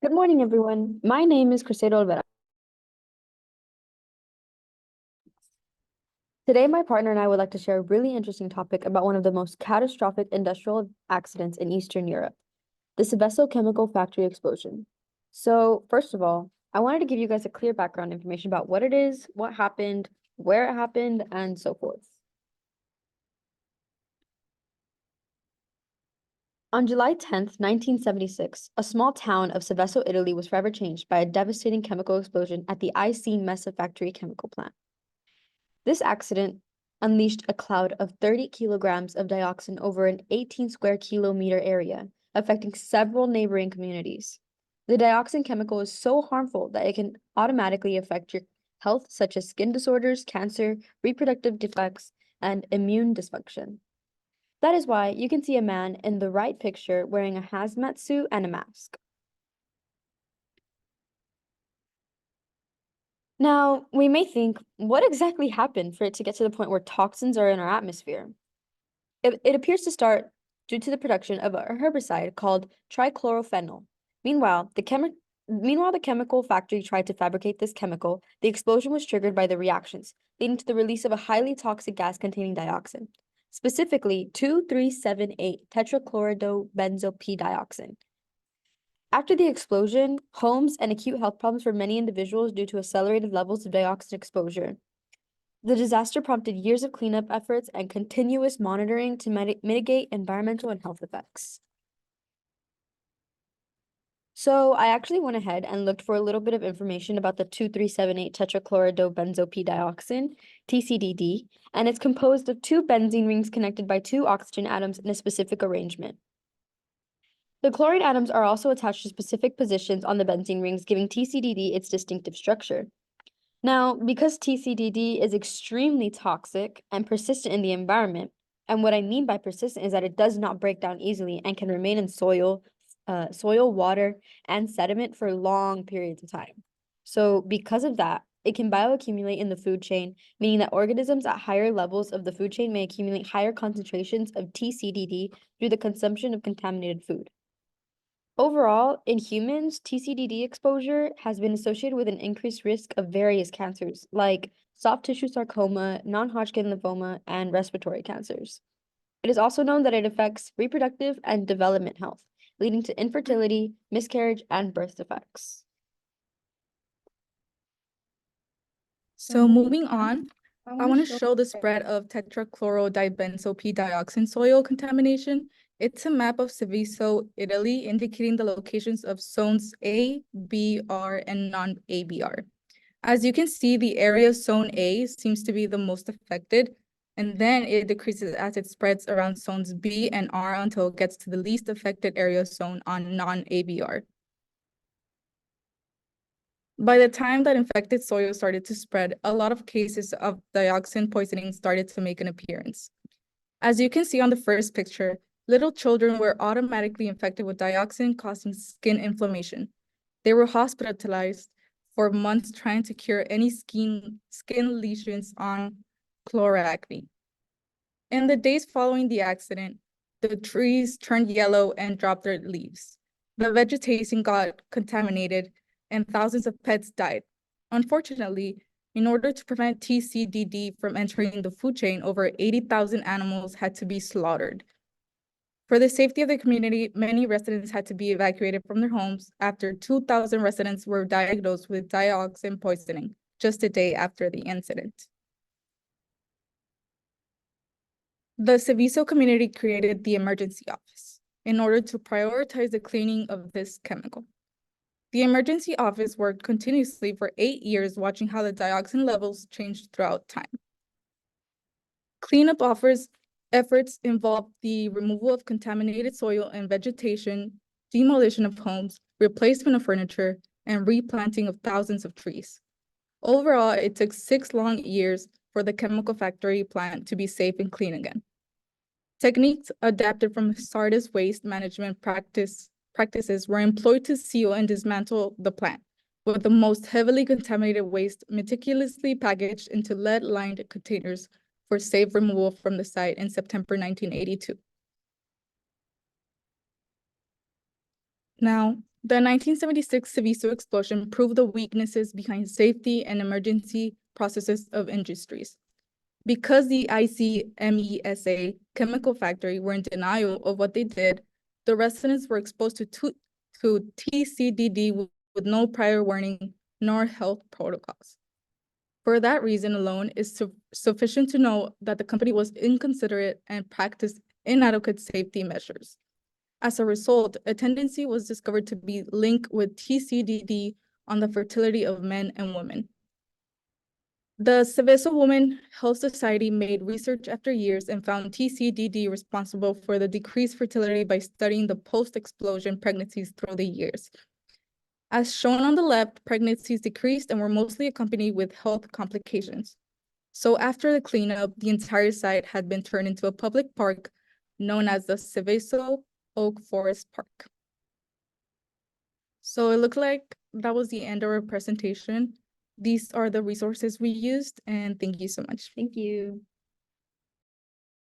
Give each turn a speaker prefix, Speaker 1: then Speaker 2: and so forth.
Speaker 1: Good morning, everyone. My name is Kriseyda Olvera. Today, my partner and I would like to share a really interesting topic about one of the most catastrophic industrial accidents in Eastern Europe, the Seveso chemical factory explosion. So, first of all, I wanted to give you guys a clear background information about what it is, what happened, where it happened, and so forth. On July 10th, 1976, a small town of Seveso, Italy was forever changed by a devastating chemical explosion at the IC Mesa factory chemical plant. This accident unleashed a cloud of 30 kilograms of dioxin over an 18 square kilometer area, affecting several neighboring communities. The dioxin chemical is so harmful that it can automatically affect your health, such as skin disorders, cancer, reproductive defects, and immune dysfunction. That is why you can see a man in the right picture wearing a hazmat suit and a mask. Now, we may think, what exactly happened for it to get to the point where toxins are in our atmosphere? It appears to start due to the production of a herbicide called trichlorophenol. Meanwhile, the chemical factory tried to fabricate this chemical. The explosion was triggered by the reactions, leading to the release of a highly toxic gas containing dioxin, specifically 2,3,7,8 tetrachlorobenzo-P-dioxin. After the explosion, homes and acute health problems for many individuals due to accelerated levels of dioxin exposure. The disaster prompted years of cleanup efforts and continuous monitoring to mitigate environmental and health effects. So I actually went ahead and looked for a little bit of information about the 2,3,7,8 tetrachlorobenzo-P-dioxin, TCDD, and it's composed of two benzene rings connected by two oxygen atoms in a specific arrangement. The chlorine atoms are also attached to specific positions on the benzene rings, giving TCDD its distinctive structure. Now, because TCDD is extremely toxic and persistent in the environment, and what I mean by persistent is that it does not break down easily and can remain in soil, water, and sediment for long periods of time. So because of that, it can bioaccumulate in the food chain, meaning that organisms at higher levels of the food chain may accumulate higher concentrations of TCDD through the consumption of contaminated food. Overall, in humans, TCDD exposure has been associated with an increased risk of various cancers, like soft tissue sarcoma, non-Hodgkin lymphoma, and respiratory cancers. It is also known that it affects reproductive and development health, leading to infertility, miscarriage, and birth defects.
Speaker 2: So moving on, I want to show the spread of tetrachlorodibenzo-P-dioxin soil contamination. It's a map of Seveso, Italy, indicating the locations of zones A, B, R, and non-ABR. As you can see, the area of zone A seems to be the most affected, and then it decreases as it spreads around zones B and R until it gets to the least affected area zone on non-ABR. By the time that infected soil started to spread, a lot of cases of dioxin poisoning started to make an appearance. As you can see on the first picture, little children were automatically infected with dioxin, causing skin inflammation. They were hospitalized for months trying to cure any skin lesions on chloracne. In the days following the accident, the trees turned yellow and dropped their leaves. The vegetation got contaminated and thousands of pets died. Unfortunately, in order to prevent TCDD from entering the food chain, over 80,000 animals had to be slaughtered. For the safety of the community, many residents had to be evacuated from their homes after 2,000 residents were diagnosed with dioxin poisoning just a day after the incident. The Seveso community created the emergency office in order to prioritize the cleaning of this chemical. The emergency office worked continuously for 8 years, watching how the dioxin levels changed throughout time. Cleanup efforts involved the removal of contaminated soil and vegetation, demolition of homes, replacement of furniture, and replanting of thousands of trees. Overall, it took 6 long years for the chemical factory plant to be safe and clean again. Techniques adapted from hazardous waste management practices were employed to seal and dismantle the plant, with the most heavily contaminated waste meticulously packaged into lead-lined containers for safe removal from the site in September 1982. Now, The 1976 Seveso explosion proved the weaknesses behind safety and emergency processes of industries. Because the ICMESA chemical factory were in denial of what they did, the residents were exposed to TCDD with no prior warning nor health protocols. For that reason alone, it's sufficient to know that the company was inconsiderate and practiced inadequate safety measures. As a result, a tendency was discovered to be linked with TCDD on the fertility of men and women. The Seveso Women Health Society made research after years and found TCDD responsible for the decreased fertility by studying the post-explosion pregnancies through the years. As shown on the left, pregnancies decreased and were mostly accompanied with health complications. So after the cleanup, the entire site had been turned into a public park known as the Seveso Oak Forest Park. So it looked like that was the end of our presentation. These are the resources we used, and thank you so much.
Speaker 1: Thank you.